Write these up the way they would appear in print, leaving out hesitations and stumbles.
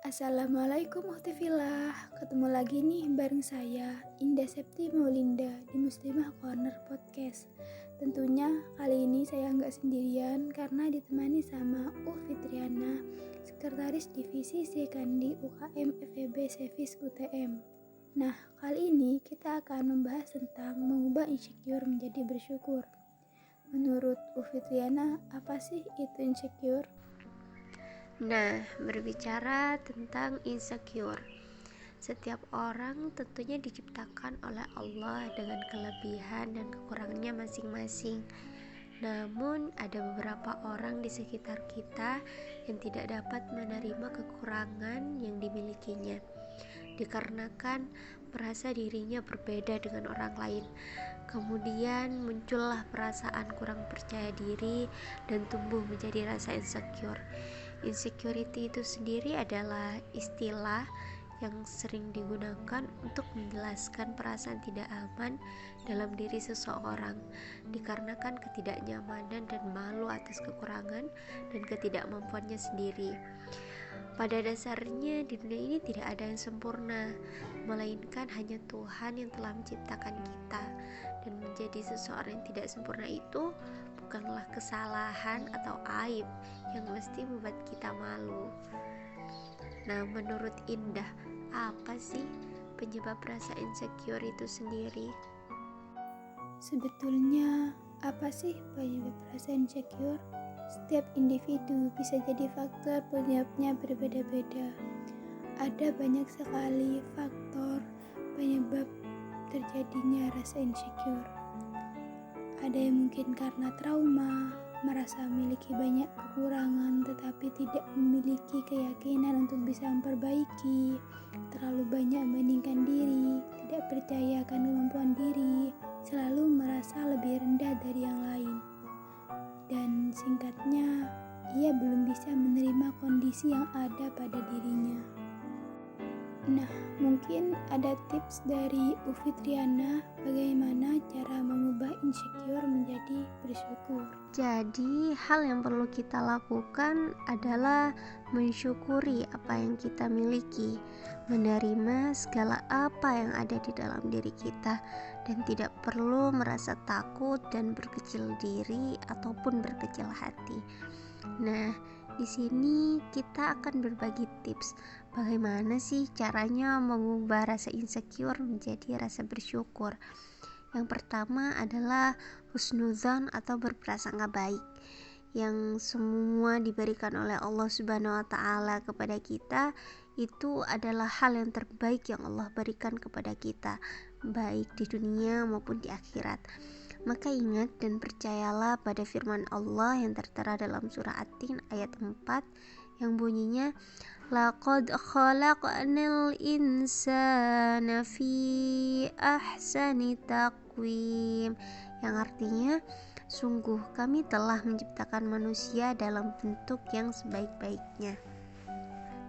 Assalamualaikum Uhtifillah. Ketemu lagi nih bareng saya Indah Septi Maulinda di Muslimah Corner Podcast. Tentunya kali ini saya nggak sendirian karena ditemani sama Fitriana, Sekretaris Divisi Sekandi UKM FEB Sevis UTM. Nah, kali ini kita akan membahas tentang mengubah insecure menjadi bersyukur. Menurut Fitriana, apa sih itu insecure? Nah, berbicara tentang insecure, setiap orang tentunya diciptakan oleh Allah dengan kelebihan dan kekurangannya masing-masing. Namun, ada beberapa orang di sekitar kita yang tidak dapat menerima kekurangan yang dimilikinya, dikarenakan merasa dirinya berbeda dengan orang lain. Kemudian muncullah perasaan kurang percaya diri dan tumbuh menjadi rasa insecure. Insecurity itu sendiri adalah istilah yang sering digunakan untuk menjelaskan perasaan tidak aman dalam diri seseorang, dikarenakan ketidaknyamanan dan malu atas kekurangan dan ketidakmampuannya sendiri. Pada dasarnya di dunia ini tidak ada yang sempurna, melainkan hanya Tuhan yang telah menciptakan kita. Dan menjadi seseorang yang tidak sempurna itu bukanlah kesalahan atau aib yang mesti membuat kita malu. Nah, menurut Indah, apa sih penyebab rasa insecure itu sendiri? Sebetulnya, apa sih penyebab rasa insecure? Setiap individu bisa jadi faktor penyebabnya berbeda-beda. Ada banyak sekali faktor penyebab terjadinya rasa insecure. Ada yang mungkin karena trauma, merasa memiliki banyak kekurangan tetapi tidak memiliki keyakinan untuk bisa memperbaiki, terlalu banyak membandingkan diri, tidak percaya akan kemampuan diri, selalu merasa lebih rendah dari yang lain. Dan singkatnya, ia belum bisa menerima kondisi yang ada pada dirinya. Nah, mungkin ada tips dari Fitriana bagaimana cara mengubah insecure menjadi bersyukur. Jadi, hal yang perlu kita lakukan adalah mensyukuri apa yang kita miliki, menerima segala apa yang ada di dalam diri kita, dan tidak perlu merasa takut dan berkecil diri ataupun berkecil hati. Nah, di sini kita akan berbagi tips bagaimana sih caranya mengubah rasa insecure menjadi rasa bersyukur. Yang pertama adalah husnuzan atau berprasangka baik, yang semua diberikan oleh Allah Subhanahu wa taala kepada kita. Itu adalah hal yang terbaik yang Allah berikan kepada kita, baik di dunia maupun di akhirat. Maka ingat dan percayalah pada firman Allah yang tertera dalam surah At-Tin ayat 4 yang bunyinya laqad khalaqnal insana fi ahsani taqwim, yang artinya sungguh kami telah menciptakan manusia dalam bentuk yang sebaik-baiknya.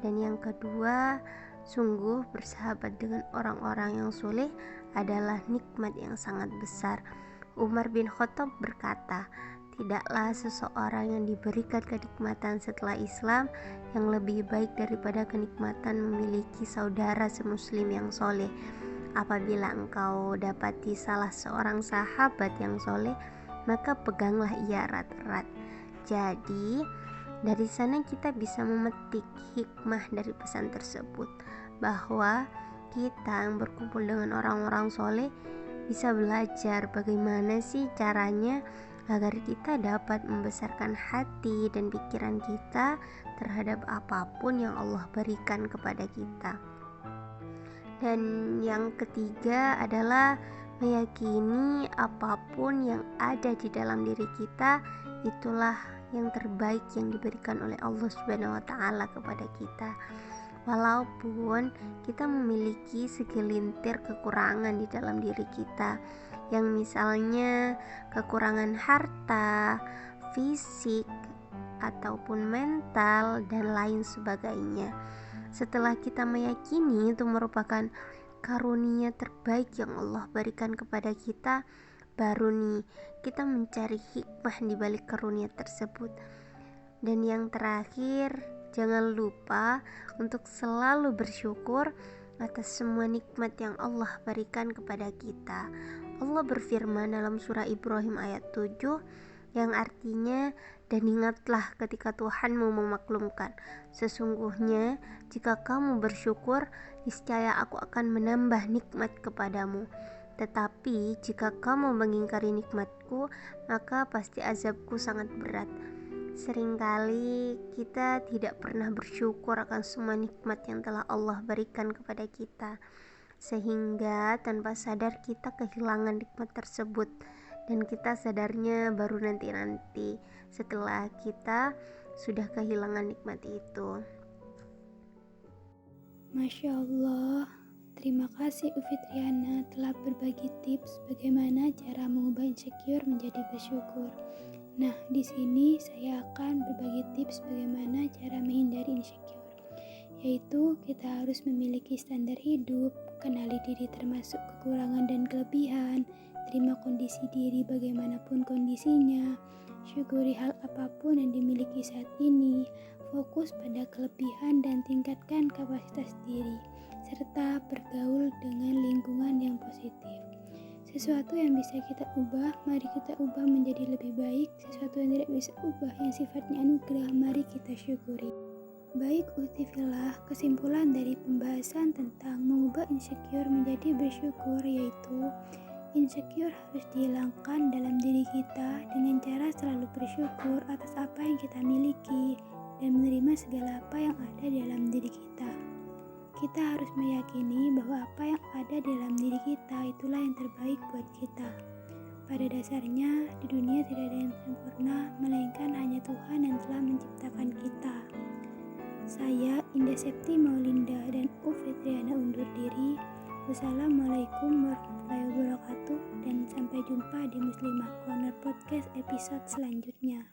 Dan yang kedua, sungguh bersahabat dengan orang-orang yang soleh adalah nikmat yang sangat besar. Umar bin Khattab berkata, tidaklah seseorang yang diberikan kenikmatan setelah Islam yang lebih baik daripada kenikmatan memiliki saudara semuslim yang soleh. Apabila engkau dapati salah seorang sahabat yang soleh, maka peganglah ia erat-erat. Jadi, dari sana kita bisa memetik hikmah dari pesan tersebut, bahwa kita yang berkumpul dengan orang-orang soleh bisa belajar bagaimana sih caranya agar kita dapat membesarkan hati dan pikiran kita terhadap apapun yang Allah berikan kepada kita. Dan yang ketiga adalah meyakini apapun yang ada di dalam diri kita itulah yang terbaik yang diberikan oleh Allah Subhanahu wa taala kepada kita. Walaupun kita memiliki segelintir kekurangan di dalam diri kita, yang misalnya kekurangan harta, fisik, ataupun mental, dan lain sebagainya. Setelah kita meyakini itu merupakan karunia terbaik yang Allah berikan kepada kita, baru nih kita mencari hikmah di balik karunia tersebut. Dan yang terakhir Jangan lupa untuk selalu bersyukur atas semua nikmat yang Allah berikan kepada kita. Allah berfirman dalam surah Ibrahim ayat 7 yang artinya, dan ingatlah ketika Tuhanmu memaklumkan, sesungguhnya jika kamu bersyukur, niscaya aku akan menambah nikmat kepadamu. Tetapi jika kamu mengingkari nikmatku, maka pasti azabku sangat berat. Seringkali kita tidak pernah bersyukur akan semua nikmat yang telah Allah berikan kepada kita, sehingga tanpa sadar kita kehilangan nikmat tersebut, dan kita sadarnya baru nanti-nanti setelah kita sudah kehilangan nikmat itu. Masya Allah, terima kasih Ufitriana telah berbagi tips bagaimana cara mengubah insecure menjadi bersyukur. Nah, di sini saya akan berbagi tips bagaimana cara menghindari insecure, yaitu kita harus memiliki standar hidup, kenali diri termasuk kekurangan dan kelebihan, terima kondisi diri bagaimanapun kondisinya, syukuri hal apapun yang dimiliki saat ini, fokus pada kelebihan dan tingkatkan kapasitas diri, serta bergaul dengan lingkungan yang positif. Sesuatu yang bisa kita ubah, mari kita ubah menjadi lebih baik. Sesuatu yang tidak bisa ubah, yang sifatnya anugerah, mari kita syukuri. Baik utifillah, kesimpulan dari pembahasan tentang mengubah insecure menjadi bersyukur, yaitu insecure harus dihilangkan dalam diri kita dengan cara selalu bersyukur atas apa yang kita miliki dan menerima segala apa yang ada dalam diri kita. Kita harus meyakini bahwa apa yang ada dalam diri kita itulah yang terbaik buat kita. Pada dasarnya, di dunia tidak ada yang sempurna, melainkan hanya Tuhan yang telah menciptakan kita. Saya, Indah Septi Maulinda dan Ufitriana undur diri. Wassalamualaikum warahmatullahi wabarakatuh, dan sampai jumpa di Muslimah Corner Podcast episode selanjutnya.